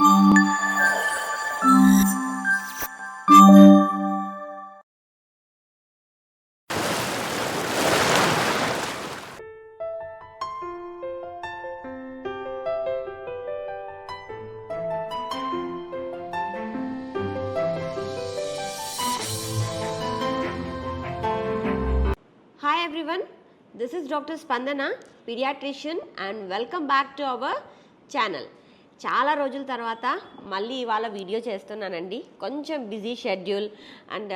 Hi everyone, this is Dr. Spandana, pediatrician, and welcome back to our channel. చాలా రోజుల తర్వాత మళ్ళీ ఇవాళ వీడియో చేస్తున్నానండి. కొంచెం బిజీ షెడ్యూల్ అండ్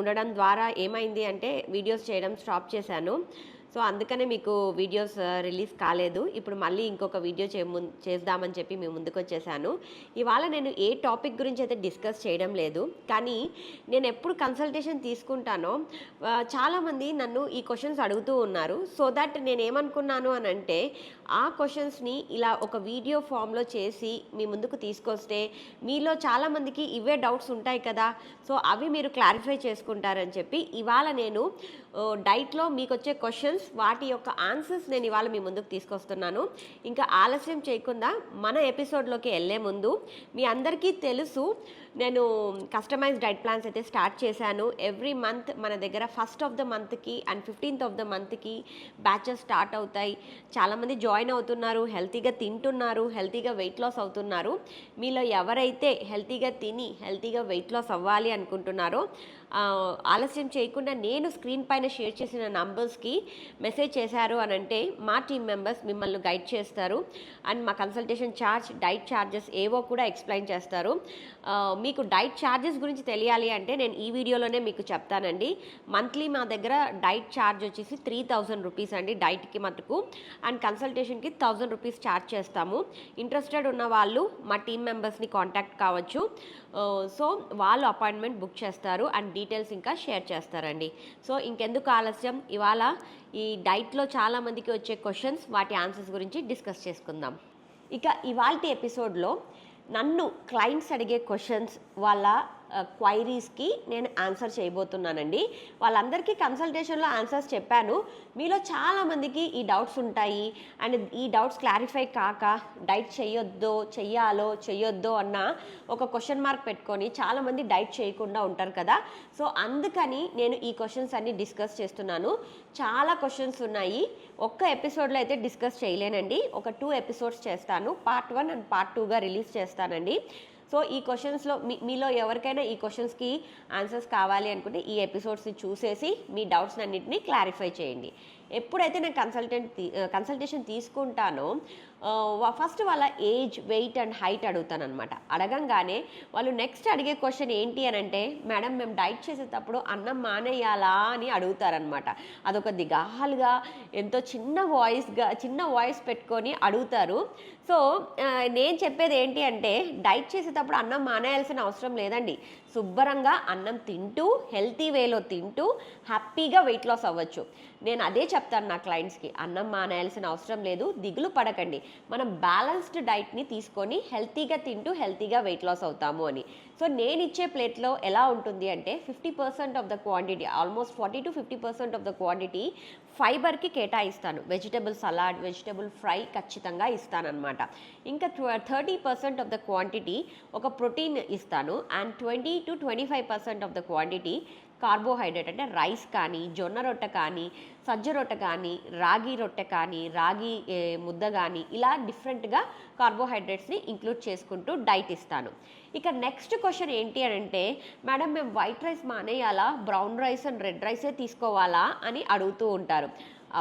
ఉండడం ద్వారా ఏమైంది అంటే వీడియోస్ చేయడం స్టాప్ చేశాను. సో అందుకనే మీకు వీడియోస్ రిలీజ్ కాలేదు. ఇప్పుడు మళ్ళీ ఇంకొక వీడియో చేద్దామని చెప్పి మేము ముందుకు వచ్చేసాను. ఇవాళ నేను ఏ టాపిక్ గురించి అయితే డిస్కస్ చేయడం లేదు, కానీ నేను ఎప్పుడు కన్సల్టేషన్ తీసుకుంటానో చాలామంది నన్ను ఈ క్వశ్చన్స్ అడుగుతూ ఉన్నారు. సో దట్ నేను ఏమనుకున్నాను అని అంటే ఆ క్వశ్చన్స్ని ఇలా ఒక వీడియో ఫామ్లో చేసి మీ ముందుకు తీసుకొస్తే మీలో చాలామందికి ఇవే డౌట్స్ ఉంటాయి కదా, సో అవి మీరు క్లారిఫై చేసుకుంటారని చెప్పి ఇవాళ నేను డైట్లో మీకు వచ్చే క్వశ్చన్స్ వాటి యొక్క ఆన్సర్స్ నేను ఇవాళ మీ ముందుకు తీసుకొస్తున్నాను. ఇంకా ఆలస్యం చేయకుండా మన ఎపిసోడ్లోకి వెళ్ళే ముందు మీ అందరికీ తెలుసు నేను కస్టమైజ్ డైట్ ప్లాన్స్ అయితే స్టార్ట్ చేశాను. ఎవ్రీ మంత్ మన దగ్గర 1st ఆఫ్ ద మంత్కి అండ్ 15th ఆఫ్ ద మంత్కి బ్యాచెస్ స్టార్ట్ అవుతాయి. చాలామంది జాయిన్ అవుతున్నారు, హెల్తీగా తింటున్నారు, హెల్తీగా వెయిట్ లాస్ అవుతున్నారు. మీలో ఎవరైతే హెల్తీగా తిని హెల్తీగా వెయిట్ లాస్ అవ్వాలి అనుకుంటున్నారో ఆలస్యం చేయకుండా నేను స్క్రీన్ పైన షేర్ చేసిన నంబర్స్కి మెసేజ్ చేశారు అని అంటే మా టీమ్ మెంబర్స్ మిమ్మల్ని గైడ్ చేస్తారు అండ్ మా కన్సల్టేషన్ ఛార్జ్, డైట్ ఛార్జెస్ ఏవో కూడా ఎక్స్ప్లెయిన్ చేస్తారు. మీకు డైట్ ఛార్జెస్ గురించి తెలియాలి అంటే నేను ఈ వీడియోలోనే మీకు చెప్తానండి. మంత్లీ మా దగ్గర డైట్ ఛార్జ్ వచ్చేసి 3000 రూపీస్ అండి డైట్కి మటుకు, అండ్ కన్సల్టేషన్కి 1000 రూపీస్ ఛార్జ్ చేస్తాము. ఇంట్రెస్టెడ్ ఉన్న వాళ్ళు మా టీమ్ మెంబర్స్ని కాంటాక్ట్ కావచ్చు. సో వాళ్ళు అపాయింట్మెంట్ బుక్ చేస్తారు అండ్ డీటెయిల్స్ ఇంకా షేర్ చేస్తారండి. సో ఇంకెందుకు ఆలస్యం, ఇవాళ ఈ డైట్లో చాలామందికి వచ్చే క్వశ్చన్స్ వాటి ఆన్సర్స్ గురించి డిస్కస్ చేసుకుందాం. ఇక ఇవాల్టి ఎపిసోడ్లో నన్ను క్లయింట్స్ అడిగే క్వశ్చన్స్ వాళ్ళ క్వైరీస్కి నేను ఆన్సర్ చేయబోతున్నానండి. వాళ్ళందరికీ కన్సల్టేషన్లో ఆన్సర్స్ చెప్పాను. మీలో చాలామందికి ఈ డౌట్స్ ఉంటాయి అండ్ ఈ డౌట్స్ క్లారిఫై కాక డైట్ చెయ్యొద్దో అన్న ఒక క్వశ్చన్ మార్క్ పెట్టుకొని చాలామంది డైట్ చేయకుండా ఉంటారు కదా. సో అందుకని నేను ఈ క్వశ్చన్స్ అన్ని డిస్కస్ చేస్తున్నాను. చాలా క్వశ్చన్స్ ఉన్నాయి, ఒక్క ఎపిసోడ్లో అయితే డిస్కస్ చేయలేనండి. ఒక 2 ఎపిసోడ్స్ చేస్తాను, పార్ట్ 1 అండ్ పార్ట్ 2గా రిలీజ్ చేస్తానండి. సో ఈ క్వశ్చన్స్లో మీలో ఎవరికైనా ఈ క్వశ్చన్స్కి ఆన్సర్స్ కావాలి అనుకుంటే ఈ ఎపిసోడ్స్ని చూసేసి మీ డౌట్స్ అన్నింటినీ క్లారిఫై చేయండి. ఎప్పుడైతే నేను కన్సల్టేషన్ తీసుకుంటానో ఫస్ట్ వాళ్ళ ఏజ్, వెయిట్ అండ్ హైట్ అడుగుతాను అనమాట. అడగంగానే వాళ్ళు నెక్స్ట్ అడిగే క్వశ్చన్ ఏంటి అని అంటే, మేడం మేము డైట్ చేసేటప్పుడు అన్నం మానేయాలా అని అడుగుతారనమాట. అదొక దిగాలుగా ఎంతో చిన్న వాయిస్ పెట్టుకొని అడుగుతారు. సో నేను చెప్పేది ఏంటి అంటే డైట్ చేసేటప్పుడు అన్నం మానేయాల్సిన అవసరం లేదండి. శుభ్రంగా అన్నం తింటూ హెల్తీ వేలో తింటూ హ్యాపీగా వెయిట్ లాస్ అవ్వచ్చు. నేను అదే చెప్తాను నా క్లయింట్స్కి, అన్నం మానేయాల్సిన అవసరం లేదు, దిగులు పడకండి, మనం బ్యాలెన్స్డ్ డైట్ని తీసుకొని హెల్తీగా తింటూ హెల్తీగా వెయిట్ లాస్ అవుతాము అని. సో నేను ఇచ్చే ప్లేట్లో ఎలా ఉంటుంది అంటే 50% of the quantity, almost 40 to 50% of the quantity ఫైబర్కి కేటాయిస్తాను. వెజిటబుల్ సలాడ్, వెజిటబుల్ ఫ్రై ఖచ్చితంగా ఇస్తానన్నమాట. ఇంకా 30% ఆఫ్ ద క్వాంటిటీ ఒక ప్రోటీన్ ఇస్తాను and 20 to 25% of the quantity carbohydrate అంటే రైస్ కానీ, జొన్న రొట్టె కానీ, సజ్జ రొట్టె కానీ, రాగి రొట్టె కానీ, రాగి ముద్ద కానీ ఇలా డిఫరెంట్గా కార్బోహైడ్రేట్స్ని ఇంక్లూడ్ చేసుకుంటూ డైట్ ఇస్తాను. ఇక నెక్స్ట్ క్వశ్చన్ ఏంటి అని అంటే, మేడం మేము వైట్ రైస్ మానేయాలా, బ్రౌన్ రైస్ అండ్ రెడ్ రైసే తీసుకోవాలా అని అడుగుతూ ఉంటారు.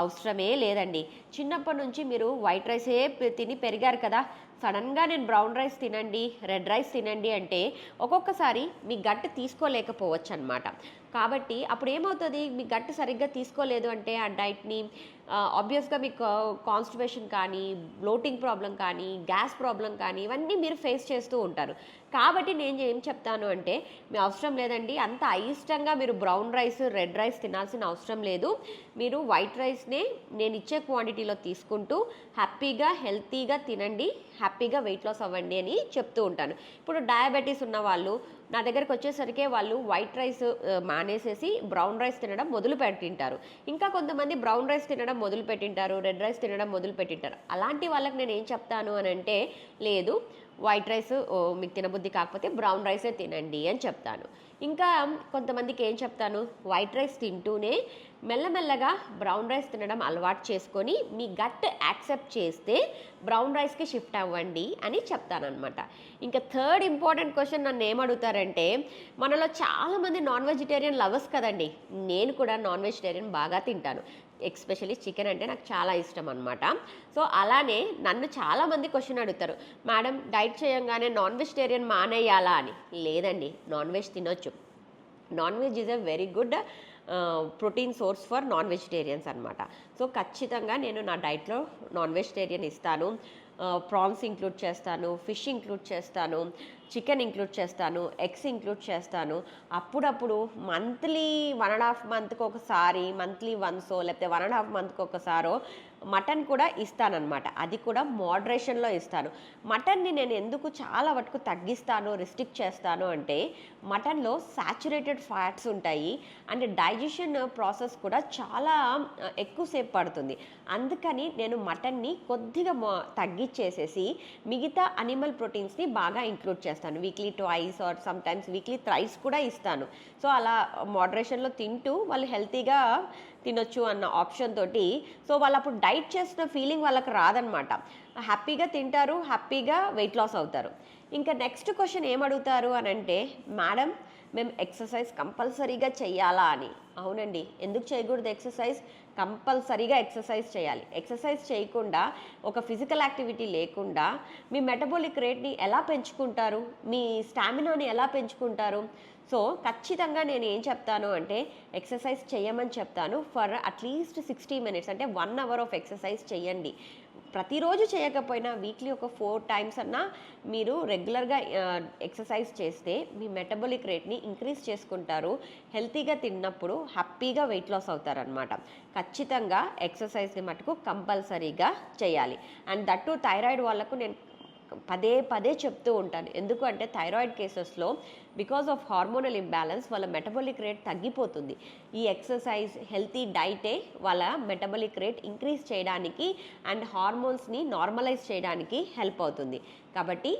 అవసరమే లేదండి. చిన్నప్పటి నుంచి మీరు వైట్ రైసే తిని పెరిగారు కదా, సడన్గా నేను బ్రౌన్ రైస్ తినండి, రెడ్ రైస్ తినండి అంటే ఒక్కొక్కసారి మీ గట్ తీసుకోలేకపోవచ్చు అనమాట. కాబట్టి అప్పుడు ఏమవుతుంది, మీ గట్ సరిగ్గా తీసుకోలేదు అంటే ఆ డైట్ని ఆబ్వియస్గా మీకు కాన్స్టిపేషన్ కానీ, బ్లోటింగ్ ప్రాబ్లం కానీ, గ్యాస్ ప్రాబ్లం కానీ ఇవన్నీ మీరు ఫేస్ చేస్తూ ఉంటారు. కాబట్టి నేను ఏం చెప్తాను అంటే, మీ అవసరం లేదండి, అంత అయిష్టంగా మీరు బ్రౌన్ రైస్, రెడ్ రైస్ తినాల్సిన అవసరం లేదు. మీరు వైట్ రైస్నే నేను ఇచ్చే క్వాంటిటీలో తీసుకుంటూ హ్యాపీగా హెల్తీగా తినండి, హ్యాపీగా వెయిట్ లాస్ అవ్వండి అని చెప్తూ ఉంటాను. ఇప్పుడు డయాబెటీస్ ఉన్న వాళ్ళు నా దగ్గరకు వచ్చేసరికి వాళ్ళు వైట్ రైస్ మానేసేసి బ్రౌన్ రైస్ తినడం మొదలు పెట్టింటారు. ఇంకా కొంతమంది బ్రౌన్ రైస్ తినడం మొదలు పెట్టింటారు, రెడ్ రైస్ తినడం మొదలు పెట్టింటారు. అలాంటి వాళ్ళకి నేను ఏం చెప్తాను అని అంటే, లేదు వైట్ రైస్ మీకు తినబుద్ధి కాకపోతే బ్రౌన్ రైసే తినండి అని చెప్తాను. ఇంకా కొంతమందికి ఏం చెప్తాను, వైట్ రైస్ తింటూనే మెల్లమెల్లగా బ్రౌన్ రైస్ తినడం అలవాటు చేసుకొని మీ గట్ యాక్సెప్ట్ చేస్తే బ్రౌన్ రైస్కి షిఫ్ట్ అవ్వండి అని చెప్తానమాట. ఇంకా థర్డ్ ఇంపార్టెంట్ క్వశ్చన్ నన్ను ఏమడుగుతారంటే, మనలో చాలామంది నాన్ వెజిటేరియన్ లవర్స్ కదండి. నేను కూడా నాన్ వెజిటేరియన్ బాగా తింటాను, ఎస్పెషల్లీ చికెన్ అంటే నాకు చాలా ఇష్టం అనమాట. సో అలానే నన్ను చాలామంది క్వశ్చన్ అడుగుతారు, మేడం డైట్ చేయంగానే నాన్ వెజిటేరియన్ మానేయాలా అని. లేదండి, నాన్ వెజ్ తినొచ్చు. Non veg is a very good protein source for non vegetarians అనమాట. సో ఖచ్చితంగా నేను నా డైట్లో నాన్ వెజిటేరియన్ ఇస్తాను. ప్రాన్స్ ఇంక్లూడ్ చేస్తాను, ఫిష్ ఇంక్లూడ్ చేస్తాను, చికెన్ ఇంక్లూడ్ చేస్తాను, ఎగ్స్ ఇంక్లూడ్ చేస్తాను. అప్పుడప్పుడు మంత్లీ 1.5 మంత్కి ఒకసారి, మంత్లీ వన్సో లేకపోతే 1.5 మంత్కి ఒకసారో మటన్ కూడా ఇస్తానన్నమాట. అది కూడా మోడరేషన్లో ఇస్తాను. మటన్ని నేను ఎందుకు చాలా వరకు తగ్గిస్తాను, రిస్ట్రిక్ట్ చేస్తాను అంటే, మటన్లో సాచురేటెడ్ ఫ్యాట్స్ ఉంటాయి అండ్ డైజెషన్ ప్రాసెస్ కూడా చాలా ఎక్కువసేపు పడుతుంది. అందుకని నేను మటన్ని కొద్దిగా తగ్గించేసేసి మిగతా అనిమల్ ప్రోటీన్స్ని బాగా ఇంక్లూడ్ చేస్తాను. Weekly twice or some times weekly thrice కూడా ఇస్తాను. సో అలా మోడరేషన్లో తింటూ వాళ్ళు హెల్తీగా తినొచ్చు అన్న ఆప్షన్ తోటి, సో వాళ్ళు అప్పుడు డైట్ చేస్తున్న ఫీలింగ్ వాళ్ళకి రాదనమాట. హ్యాపీగా తింటారు, హ్యాపీగా వెయిట్ లాస్ అవుతారు. ఇంకా నెక్స్ట్ క్వశ్చన్ ఏమడుగుతారు అని అంటే, మేడం మేము ఎక్సర్సైజ్ కంపల్సరీగా చెయ్యాలా అని. అవునండి, ఎందుకు చేయకూడదు ఎక్సర్సైజ్? కంపల్సరీగా ఎక్సర్సైజ్ చేయాలి. ఎక్సర్సైజ్ చేయకుండా, ఒక ఫిజికల్ యాక్టివిటీ లేకుండా మీ మెటబాలిక్ రేట్ని ఎలా పెంచుకుంటారు, మీ స్టామినాని ఎలా పెంచుకుంటారు? సో ఖచ్చితంగా నేను ఏం చెప్తాను అంటే, ఎక్సర్సైజ్ చేయమని చెప్తాను. ఫర్ అట్లీస్ట్ 60 మినిట్స్, అంటే 1 అవర్ ఆఫ్ ఎక్సర్సైజ్ చేయండి. ప్రతిరోజు చేయకపోయినా వీక్లీ ఒక 4 టైమ్స్ అన్నా మీరు రెగ్యులర్గా ఎక్సర్సైజ్ చేస్తే మీ మెటబాలిక్ రేట్ని ఇంక్రీజ్ చేసుకుంటారు. హెల్తీగా తిన్నప్పుడు హ్యాపీగా వెయిట్ లాస్ అవుతారనమాట. ఖచ్చితంగా ఎక్సర్సైజ్ని మటుకు కంపల్సరీగా చేయాలి. అండ్ దట్టు థైరాయిడ్ వాళ్ళకు నేను పదే పదే చెప్తూ ఉంటాను. ఎందుకు అంటే, థైరాయిడ్ కేసెస్లో బికాస్ ఆఫ్ హార్మోనల్ ఇంబ్యాలెన్స్ వాళ్ళ మెటబాలిక్ రేట్ తగ్గిపోతుంది. ఈ ఎక్సర్సైజ్, హెల్తీ డైటే వాళ్ళ మెటబాలిక్ రేట్ ఇంక్రీజ్ చేయడానికి అండ్ హార్మోన్స్ని నార్మలైజ్ చేయడానికి హెల్ప్ అవుతుంది. కాబట్టి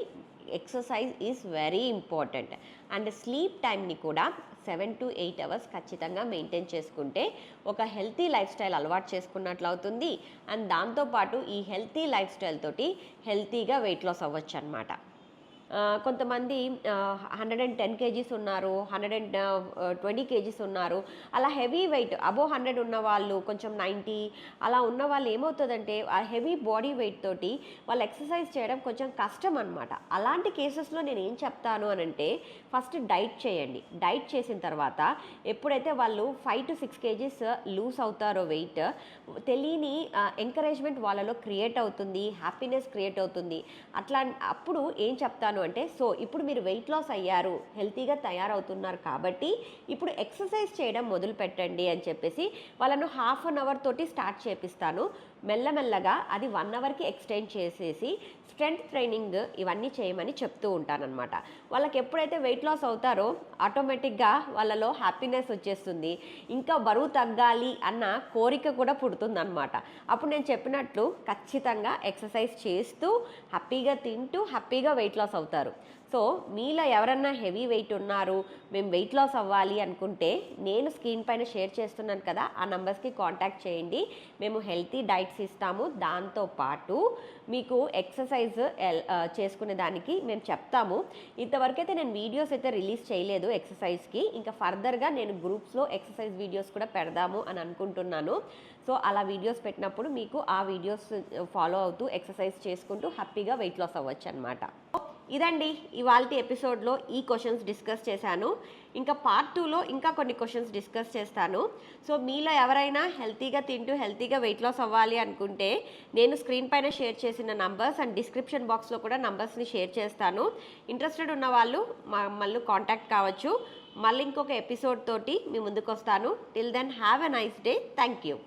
exercise is very important. And sleep టైంని కూడా 7 to 8 అవర్స్ ఖచ్చితంగా మెయింటైన్ చేసుకుంటే ఒక హెల్తీ లైఫ్ స్టైల్ అలవాటు చేసుకున్నట్లు అవుతుంది. అండ్ దాంతోపాటు ఈ హెల్తీ లైఫ్ స్టైల్ తోటి హెల్తీగా వెయిట్ లాస్ అవ్వచ్చు అనమాట. కొంతమంది 110 కేజీస్ ఉన్నారు, 120 కేజీస్ ఉన్నారు. అలా హెవీ వెయిట్ అబోవ్ 100 ఉన్న వాళ్ళు, కొంచెం 90 అలా ఉన్న వాళ్ళు ఏమవుతుందంటే, ఆ హెవీ బాడీ వెయిట్ తోటి వాళ్ళు ఎక్సర్సైజ్ చేయడం కొంచెం కష్టం అనమాట. అలాంటి కేసెస్లో నేను ఏం చెప్తాను అని అంటే, ఫస్ట్ డైట్ చేయండి. డైట్ చేసిన తర్వాత ఎప్పుడైతే వాళ్ళు 5 to 6 కేజీస్ లూజ్ అవుతారో వెయిట్, తెలియని ఎంకరేజ్మెంట్ వాళ్ళలో క్రియేట్ అవుతుంది, హ్యాపీనెస్ క్రియేట్ అవుతుంది. అప్పుడు ఏం చెప్తాను అంటే, సో ఇప్పుడు మీరు వెయిట్ లాస్ అయ్యారు, హెల్తీగా తయారవుతున్నారు కాబట్టి ఇప్పుడు ఎక్సర్సైజ్ చేయడం మొదలు పెట్టండి అని చెప్పేసి వాళ్ళను 1/2 అవర్ తోటి స్టార్ట్ చేపిస్తాను. మెల్లమెల్లగా అది 1 అవర్కి ఎక్స్టెండ్ చేసేసి స్ట్రెంగ్త్ ట్రైనింగ్ ఇవన్నీ చేయమని చెప్తూ ఉంటానన్నమాట. వాళ్ళకి ఎప్పుడైతే వెయిట్ లాస్ అవుతారో ఆటోమేటిక్గా వాళ్ళలో హ్యాపీనెస్ వచ్చేస్తుంది, ఇంకా బరువు తగ్గాలి అన్న కోరిక కూడా పుడుతుందన్నమాట. అప్పుడు నేను చెప్పినట్లు ఖచ్చితంగా ఎక్సర్సైజ్ చేస్తూ హ్యాపీగా తింటూ హ్యాపీగా వెయిట్ లాస్ అవుతారు. సో మీలో ఎవరన్నా హెవీ వెయిట్ ఉన్నారు, మేము వెయిట్ లాస్ అవ్వాలి అనుకుంటే నేను స్క్రీన్ పైన షేర్ చేస్తున్నాను కదా, ఆ నంబర్స్కి కాంటాక్ట్ చేయండి. మేము హెల్తీ డైట్స్ ఇస్తాము, దాంతోపాటు మీకు ఎక్సర్సైజ్ చేసుకునే దానికి మేము చెప్తాము. ఇంతవరకైతే నేను వీడియోస్ అయితే రిలీజ్ చేయలేదు ఎక్సర్సైజ్కి. ఇంకా ఫర్దర్గా నేను గ్రూప్స్లో ఎక్సర్సైజ్ వీడియోస్ కూడా పెడదాము అని అనుకుంటున్నాను. సో అలా వీడియోస్ పెట్టినప్పుడు మీకు ఆ వీడియోస్ ఫాలో అవుతూ ఎక్సర్సైజ్ చేసుకుంటూ హ్యాపీగా వెయిట్ లాస్ అవ్వచ్చు అనమాట. ఇదండి ఇవాల్టి ఎపిసోడ్లో ఈ క్వశ్చన్స్ డిస్కస్ చేశాను. ఇంకా పార్ట్ 2లో ఇంకా కొన్ని క్వశ్చన్స్ డిస్కస్ చేస్తాను. సో మీలో ఎవరైనా హెల్తీగా తింటూ హెల్తీగా వెయిట్ లాస్ అవ్వాలి అనుకుంటే నేను స్క్రీన్ పైన షేర్ చేసిన నంబర్స్ అండ్ డిస్క్రిప్షన్ బాక్స్లో కూడా నంబర్స్ని షేర్ చేస్తాను. ఇంట్రెస్టెడ్ ఉన్న వాళ్ళు మళ్ళీ కాంటాక్ట్ కావచ్చు. మళ్ళీ ఇంకొక ఎపిసోడ్ తోటి మీ ముందుకు వస్తాను. Till then have a nice day. Thank you.